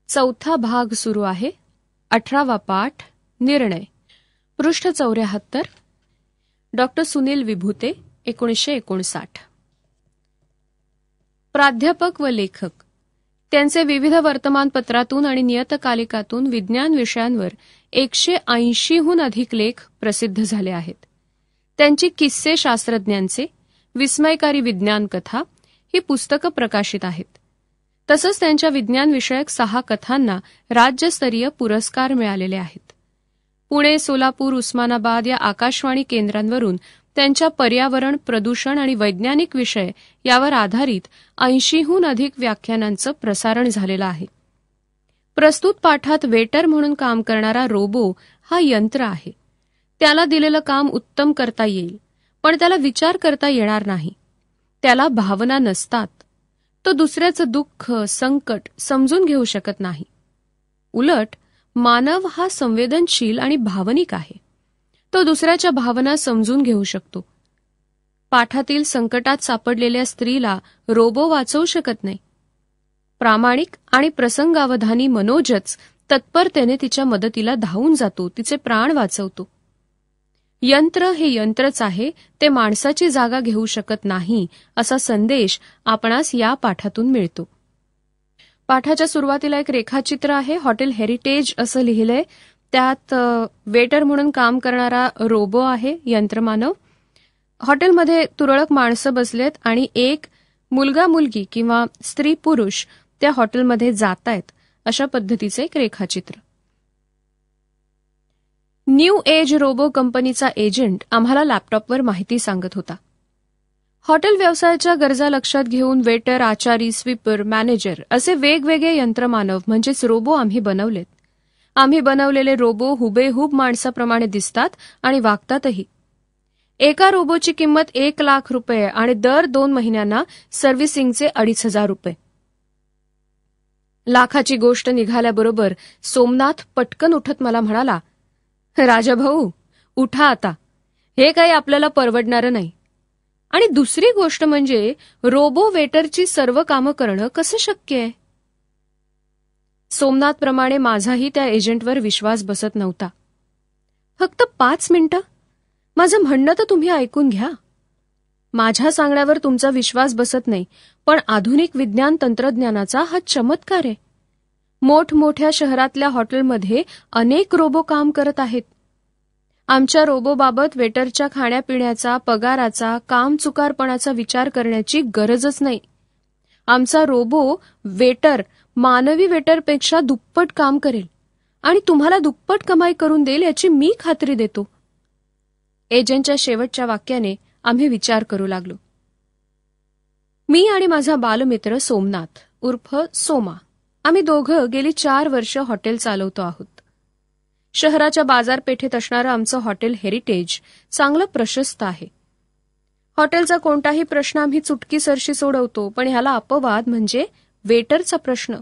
चौथा भाग सुरू आहे. 18वा पाठ निर्णय. पृष्ठ 74. डॉक्टर सुनील विभूते, 1959. प्राध्यापक व लेखक. त्यांचे विविध वर्तमानपत्रातून आणि नियतकालिकातून विज्ञान विषयांवर 180हून अधिक लेख प्रसिद्ध झाले आहेत. त्यांची किस्से शास्त्रज्ञांचे, विस्मयकारी विज्ञान कथा ही पुस्तकं प्रकाशित आहेत. तसंच त्यांच्या विज्ञानविषयक 6 कथांना राज्यस्तरीय पुरस्कार मिळालेले आहेत. पुणे, सोलापूर, उस्मानाबाद या आकाशवाणी केंद्रांवरून त्यांच्या पर्यावरण, प्रदूषण आणि वैज्ञानिक विषय यावर आधारित 80हून अधिक व्याख्यानांचं प्रसारण झालेलं आहे. प्रस्तुत पाठात वेटर म्हणून काम करणारा रोबो हा यंत्र आहे. त्याला दिलेलं काम उत्तम करता येईल, पण त्याला विचार करता येणार नाही. त्याला भावना नसतात. तो दुसऱ्याचं दुःख, संकट समजून घेऊ शकत नाही. उलट मानव हा संवेदनशील आणि भावनिक आहे. तो दुसऱ्याच्या भावना समजून घेऊ शकतो. पाठातील संकटात सापडलेल्या स्त्रीला रोबो वाचवू शकत नाही. प्रामाणिक आणि प्रसंगावधानी मनोजच तत्परतेने तिच्या मदतीला धावून जातो, तिचे प्राण वाचवतो. यंत्र हे यंत्रच आहे, ते माणसाची जागा घेऊ शकत नाही, असा संदेश आपणास या पाठातून मिळतो. पाठाच्या सुरुवातीला एक रेखाचित्र आहे. हॉटेल हेरिटेज असं लिहिलंय. त्यात वेटर म्हणून काम करणारा रोबो आहे, यंत्रमानव. हॉटेलमध्ये तुरळक माणसं बसलेत आणि एक मुलगा मुलगी किंवा स्त्री पुरुष त्या हॉटेलमध्ये जातायत, अशा पद्धतीचं एक रेखाचित्र. न्यू एज रोबो कंपनीचा एजंट आम्हाला लॅपटॉपवर माहिती सांगत होता. हॉटेल व्यवसायाच्या गरजा लक्षात घेऊन वेटर, आचारी, स्वीपर, मॅनेजर असे वेगवेगळे यंत्रमानव म्हणजेच रोबो आम्ही बनवलेत. आम्ही बनवलेले रोबो हुबेहूब माणसाप्रमाणे दिसतात आणि वागतातही. एका रोबोची किंमत 1 लाख रुपये आणि दर 2 महिन्यांना सर्व्हिसिंगचे 2,500 रुपये. लाखाची गोष्ट निघाल्याबरोबर सोमनाथ पटकन उठत मला म्हणाला, राजाभाऊ, उठा आता. हे काही आपल्याला परवडणारं नाही. आणि दुसरी गोष्ट म्हणजे रोबो वेटरची सर्व कामं करणं कसं शक्य आहे? सोमनाथप्रमाणे माझाही त्या एजंटवर विश्वास बसत नव्हता. फक्त 5 मिनिटं? माझं म्हणणं तर तुम्ही ऐकून घ्या. माझ्या सांगण्यावर तुमचा विश्वास बसत नाही, पण आधुनिक विज्ञान तंत्रज्ञानाचा हा चमत्कार आहे. मोठमोठ्या शहरातल्या हॉटेलमध्ये अनेक रोबो काम करत आहेत. आमच्या रोबोबाबत वेटरच्या खाण्यापिण्याचा, पगाराचा, कामचुकारपणाचा विचार करण्याची गरजच नाही. आमचा रोबो वेटर मानवी वेटरपेक्षा दुप्पट काम करेल आणि तुम्हाला दुप्पट कमाई करून देईल, याची मी खात्री देतो. एजंटच्या शेवटच्या वाक्याने आम्ही विचार करू लागलो. मी आणि माझा बालमित्र सोमनाथ उर्फ सोमा, आम्ही दोघं गेली 4 वर्ष हॉटेल चालवतो आहोत. शहराच्या बाजारपेठेत असणारं आमचं हॉटेल हेरिटेज चांगलं प्रशस्त आहे. हॉटेलचा कोणताही प्रश्न आम्ही चुटकीसरशी सोडवतो, पण ह्याला अपवाद म्हणजे वेटरचा प्रश्न.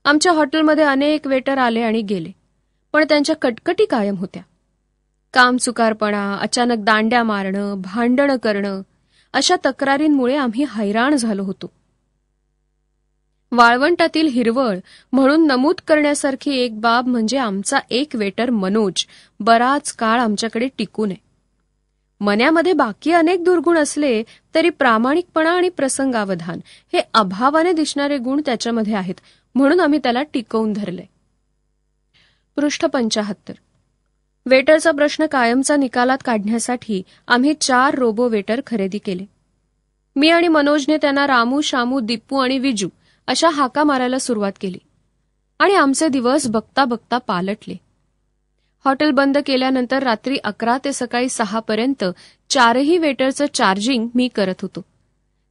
आमच्या हॉटेलमध्ये अनेक वेटर आले आणि गेले, पण त्यांच्या कटकटी कायम होत्या. कामचुकारपणा, अचानक दांड्या मारणं, भांडणं करणं अशा तक्रारींमुळे आम्ही हैराण झालो होतो. वाळवंटातील हिरवळ म्हणून नमूद करण्यासारखी एक बाब म्हणजे आमचा एक वेटर मनोज बराच काळ आमच्याकडे टिकून आहे. मन्यामध्ये बाकी अनेक दुर्गुण असले तरी प्रामाणिकपणा आणि प्रसंगावधान हे अभावाने दिसणारे गुण त्याच्यामध्ये आहेत, म्हणून आम्ही त्याला टिकवून धरलंय. पृष्ठ 75. वेटरचा प्रश्न कायमचा निकालात काढण्यासाठी आम्ही 4 रोबो वेटर खरेदी केले. मी आणि मनोजने त्यांना रामू, शामू, दिप्पू आणि विजू अशा हाका मारायला सुरुवात केली आणि आमचे दिवस बघता बघता पालटले. हॉटेल बंद केल्यानंतर रात्री 11 ते सकाळी 6 पर्यंत 4ही वेटरचं चार्जिंग मी करत होतो.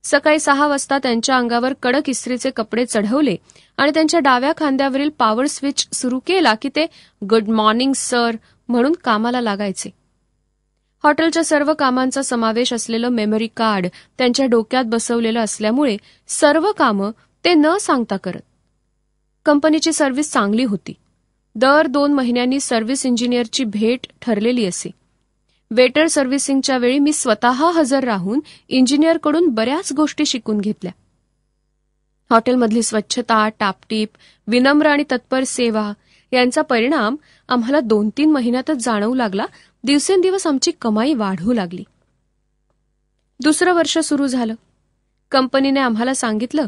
सकाळी 6 वाजता त्यांच्या अंगावर कडक इस्त्रीचे कपडे चढवले आणि त्यांच्या डाव्या खांद्यावरील पॉवर स्विच सुरू केला की ते गुड मॉर्निंग सर म्हणून कामाला लागायचे. हॉटेलच्या सर्व कामांचा समावेश असलेलं मेमरी कार्ड त्यांच्या डोक्यात बसवलेलं असल्यामुळे सर्व कामं ते न सांगता करत. कंपनीची सर्व्हिस चांगली होती. दर 2 महिन्यांनी सर्व्हिस इंजिनियरची भेट ठरलेली असे. वेटर सर्व्हिसिंगच्या वेळी मी स्वतः हजर राहून इंजिनियरकडून बऱ्याच गोष्टी शिकून घेतल्या. हॉटेलमधली स्वच्छता, टापटीप, विनम्र आणि तत्पर सेवा यांचा परिणाम आम्हाला 2-3 महिन्यातच जाणवू लागला. दिवसेंदिवस आमची कमाई वाढू लागली. दुसरं वर्ष सुरू झालं. कंपनीने आम्हाला सांगितलं,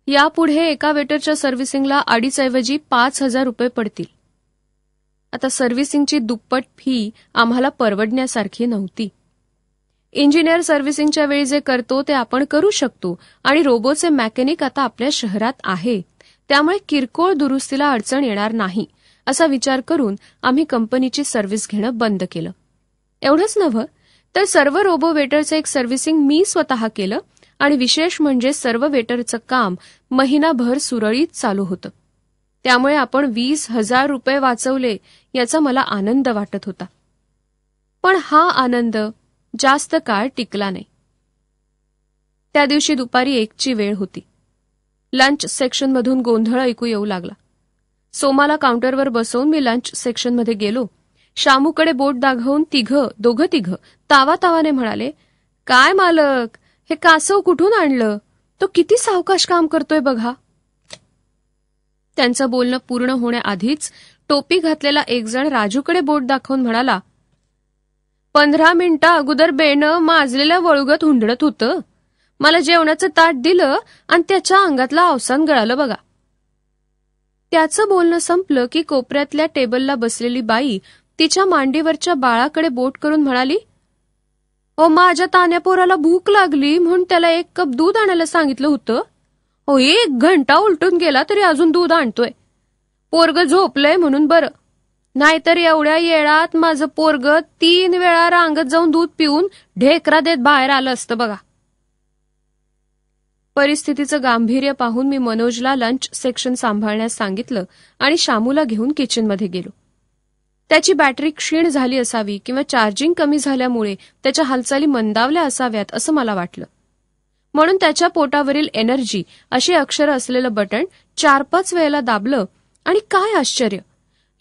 यापुढे एका वेटरच्या सर्व्हिसिंगला 2.5 ऐवजी 5,000 रुपये पडतील. आता सर्व्हिसिंगची दुप्पट फी आम्हाला परवडण्यासारखी नव्हती. इंजिनियर सर्व्हिसिंगच्या वेळी जे करतो ते आपण करू शकतो आणि रोबोचे मेकॅनिक आता आपल्या शहरात आहे, त्यामुळे किरकोळ दुरुस्तीला अडचण येणार नाही असा विचार करून आम्ही कंपनीची सर्व्हिस घेणं बंद केलं. एवढंच नव्हं तर सर्व रोबो वेटरचं एक सर्व्हिसिंग मी स्वतः केलं आणि विशेष म्हणजे सर्व वेटरचं काम महिनाभर सुरळीत चालू होतं. त्यामुळे आपण 20,000 रुपये वाचवले याचा मला आनंद वाटत होता. पण हा आनंद जास्त काळ टिकला नाही. त्या दिवशी दुपारी 1ची वेळ होती. लंच सेक्शनमधून गोंधळ ऐकू येऊ लागला. सोमाला काउंटरवर बसवून मी लंच सेक्शनमध्ये गेलो. शामूकडे बोट दाखवून दोघं तिघं तावातावाने म्हणाले, काय मालक, हे कासव कुठून आणलं? तो किती सावकाश काम करतोय बघा. त्यांचं बोलणं पूर्ण होण्याआधीच टोपी घातलेला एक जण राजूकडे बोट दाखवून म्हणाला, 15 मिनिटं अगोदर बेनं माजलेल्या वळुगत हुंडळत होतं. मला जेवणाचं ताट दिलं आणि त्याच्या अंगातलं अवसान गळालं बघा. त्याचं बोलणं संपलं की कोपऱ्यातल्या टेबलला बसलेली बाई तिच्या मांडीवरच्या बाळाकडे बोट करून म्हणाली, माझ्या तान्या पोराला भूक लागली म्हणून त्याला 1 कप दूध आणायला सांगितलं होतं. 1 घंटा उलटून गेला तरी अजून दूध आणतोय. पोरग झोपलंय म्हणून बरं, नाहीतर एवढ्या येळात माझं पोरग 3 वेळा रांगत जाऊन दूध पिऊन ढेकरा देत बाहेर आलं असतं बघा. परिस्थितीचं गांभीर्य पाहून मी मनोजला लंच सेक्शन सांभाळण्यास सांगितलं आणि शामूला घेऊन किचनमध्ये गेलो. त्याची बॅटरी क्षीण झाली असावी किंवा चार्जिंग कमी झाल्यामुळे त्याच्या हालचाली मंदावल्या असाव्यात असं मला वाटलं. म्हणून त्याच्या पोटावरील एनर्जी अशी अक्षरं असलेलं बटण 4-5 वेळेला दाबलं आणि काय आश्चर्य,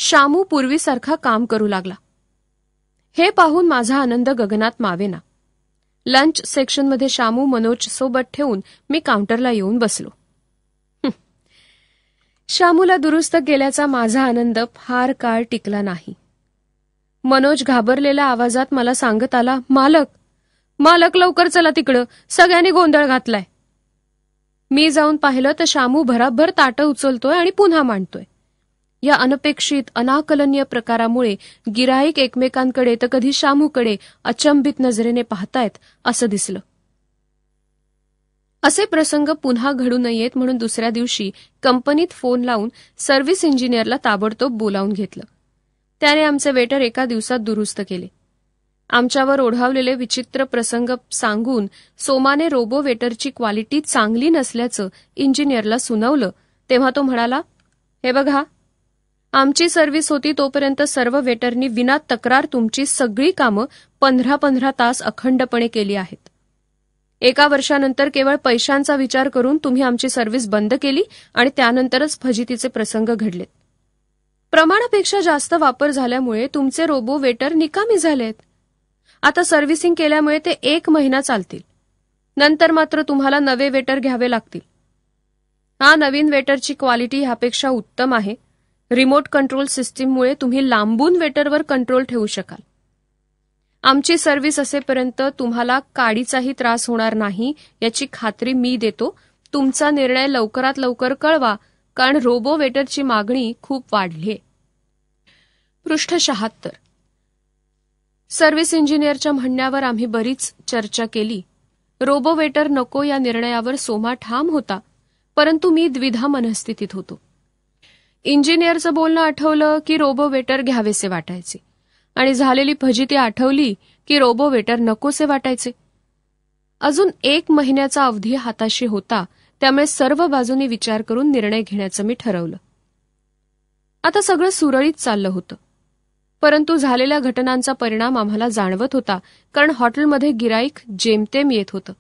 शामू पूर्वीसारखा काम करू लागला. हे पाहून माझा आनंद गगनात मावेना. लंच सेक्शनमध्ये शामू मनोज सोबत ठेवून मी काउंटरला येऊन बसलो. शामूला दुरुस्त केल्याचा माझा आनंद फार काळ टिकला नाही. मनोज घाबरलेल्या आवाजात मला सांगत आला, मालक लवकर चला तिकडं, सगळ्यांनी गोंधळ घातलाय. मी जाऊन पाहिलं तर शामू भराभर ताटं उचलतोय आणि पुन्हा मांडतोय. या अनपेक्षित अनाकलनीय प्रकारामुळे गिराईक एकमेकांकडे तर कधी शामूकडे अचंबित नजरेने पाहतायत असं दिसलं. असे प्रसंग पुन्हा घडू नयेत म्हणून दुसऱ्या दिवशी कंपनीत फोन लावून सर्व्हिस इंजिनियरला ताबडतोब बोलावून घेतलं. त्याने आमचे वेटर एका दिवसात दुरुस्त केले. आमच्यावर ओढावलेले विचित्र प्रसंग सांगून सोमाने रोबो वेटरची क्वालिटी चांगली नसल्याचं इंजिनियरला सुनावलं तेव्हा तो म्हणाला, हे बघा, आमची सर्व्हिस होती तोपर्यंत सर्व वेटरनी विना तक्रार तुमची सगळी कामं 15-15 तास अखंडपणे केली आहेत. 1 वर्षानंतर केवळ पैशांचा विचार करून तुम्ही आमची सर्व्हिस बंद केली आणि त्यानंतरच फजितीचे प्रसंग घडलेत. प्रमाणापेक्षा जास्त वापर झाल्यामुळे तुमचे रोबो वेटर निकामी झालेत. आता सर्व्हिसिंग केल्यामुळे ते 1 महिना चालतील. नंतर मात्र तुम्हाला नवे वेटर घ्यावे लागतील. हा नवीन वेटरची क्वालिटी ह्यापेक्षा उत्तम आहे. रिमोट कंट्रोल सिस्टीममुळे तुम्ही लांबून वेटरवर कंट्रोल ठेवू शकाल. आमची सर्व्हिस असेपर्यंत तुम्हाला काडीचाही त्रास होणार नाही याची खात्री मी देतो. तुमचा निर्णय लवकरात लवकर कळवा, कारण रोबो वेटरची मागणी खूप वाढलीय. पृष्ठ 76. सर्व्हिस इंजिनियरच्या म्हणण्यावर आम्ही बरीच चर्चा केली. रोबो वेटर नको या निर्णयावर सोमा ठाम होता, परंतु मी द्विधा मनस्थितीत होतो. इंजिनियरचं बोलणं आठवलं की रोबो वेटर घ्यावेसे वाटायचे आणि झालेली फजिती आठवली की रोबो वेटर नकोसे वाटायचे. अजून 1 महिन्याचा अवधी हाताशी होता, त्यामुळे सर्व बाजूंनी विचार करून निर्णय घेण्याचं मी ठरवलं. आता सगळं सुरळीत चाललं होतं, परंतु झालेल्या घटनांचा परिणाम आम्हाला जाणवत होता, कारण हॉटेलमध्ये गिराईक जेमतेम येत होतं.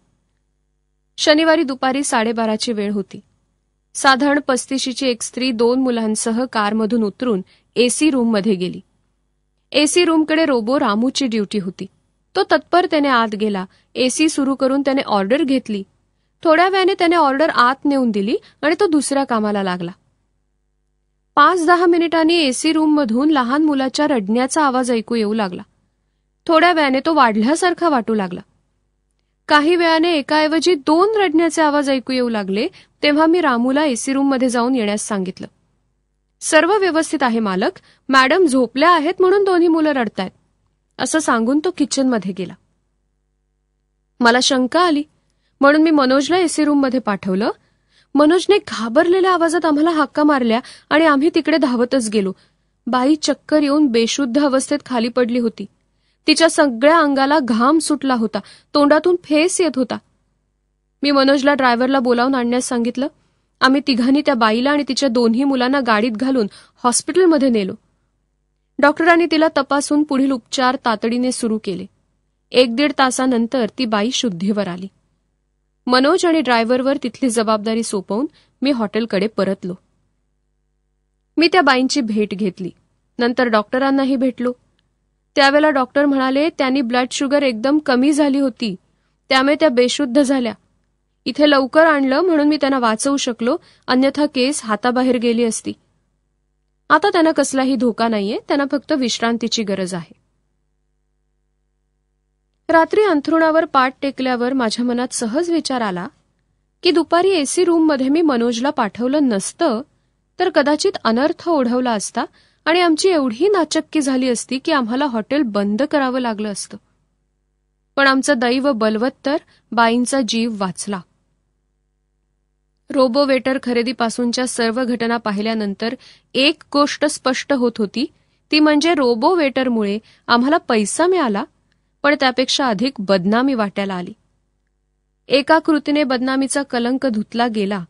शनिवारी दुपारी 12:30ची वेळ होती. साधारण 35ची एक स्त्री 2 मुलांसह कारमधून उतरून एसी रूममध्ये गेली. एसी रूमकडे रोबो रामूची ड्युटी होती. तो तत्परतेने आत गेला. एसी सुरू करून त्याने ऑर्डर घेतली. थोड्या वेळाने त्याने ऑर्डर आत नेऊन दिली आणि तो दुसऱ्या कामाला लागला. 5-10 मिनिटांनी एसी रूममधून लहान मुलाच्या रडण्याचा आवाज ऐकू येऊ लागला. थोड्या वेळाने तो वाढल्यासारखा वाटू लागला. काही वेळाने एकाऐवजी 2 रडण्याचे आवाज ऐकू येऊ लागले. तेव्हा मी रामूला एसी रूममध्ये जाऊन येण्यास सांगितलं. सर्व व्यवस्थित आहे मालक, मॅडम झोपल्या आहेत म्हणून दोन्ही मुलं रडतायत, असं सांगून तो किचनमध्ये गेला. मला शंका आली म्हणून मी मनोजला एसी रूममध्ये पाठवलं. मनोजने घाबरलेल्या आवाजात आम्हाला हाका मारल्या आणि आम्ही तिकडे धावतच गेलो. बाई चक्कर येऊन बेशुद्ध अवस्थेत खाली पडली होती. तिच्या सगळ्या अंगाला घाम सुटला होता, तोंडातून फेस येत होता. मी मनोजला ड्रायव्हरला बोलावून आणण्यास सांगितलं. आम्ही तिघांनी त्या बाईला आणि तिच्या दोन्ही मुलांना गाडीत घालून हॉस्पिटलमध्ये नेलो. डॉक्टरांनी तिला तपासून पुढील उपचार तातडीने सुरू केले. 1-1.5 तासानंतर ती बाई शुद्धीवर आली. मनोज आणि ड्रायव्हरवर तिथली जबाबदारी सोपवून मी हॉटेलकडे परतलो. मी त्या बाईंची भेट घेतली. नंतर डॉक्टरांनाही भेटलो. त्यावेळेला डॉक्टर म्हणाले त्यांनी ब्लड शुगर एकदम कमी झाली होती, त्यामुळे त्या बेशुद्ध झाल्या. इथे लवकर आणलं म्हणून मी त्यांना वाचवू शकलो, अन्यथा केस हाताबाहेर गेली असती. आता त्यांना कसलाही धोका नाहीये, त्यांना फक्त विश्रांतीची गरज आहे. रात्री अंथरुणावर पाठ टेकल्यावर माझ्या मनात सहज विचार आला की दुपारी एसी रूममध्ये मी मनोजला पाठवलं नसतं तर कदाचित अनर्थ ओढवला असता आणि आमची एवढी नाचक्की झाली असती की आम्हाला हॉटेल बंद करावं लागलं असतं. पण आमचं दैव बलवत्तर, बाईंचा जीव वाचला. रोबो वेटर खरेदीपासूनच्या सर्व घटना पाहिल्यानंतर एक गोष्ट स्पष्ट होत होती, ती म्हणजे रोबो वेटरमुळे आम्हाला पैसा मिळाला, पण त्यापेक्षा अधिक बदनामी वाट्याला आली. एका कृतीने बदनामीचा कलंक धुतला गेला.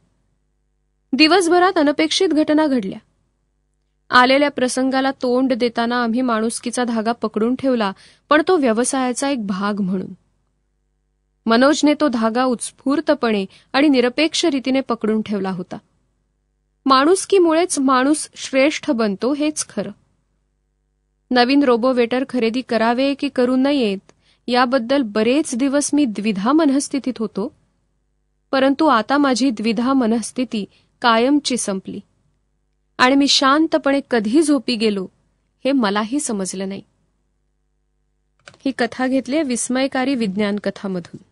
दिवसभरात अनपेक्षित घटना घडल्या. आलेल्या प्रसंगाला तोंड देताना आम्ही माणुसकीचा धागा पकडून ठेवला, पण तो व्यवसायाचा एक भाग म्हणून. मनोजने तो धागा उत्स्फूर्तपणे आणि निरपेक्ष रीतीने पकडून ठेवला होता. माणुसकीमुळेच माणूस श्रेष्ठ बनतो हेच खरं. नवीन रोबो वेटर खरेदी करावे की करू नयेत याबद्दल बरेच दिवस मी द्विधा मनस्थितीत होतो, परंतु आता माझी द्विधा मनस्थिती कायमची संपली आणि मी शांतपणे कधी झोपी गेलो हे मलाही समजलं नाही. ही कथा घेतली विस्मयकारी विज्ञान कथामधून.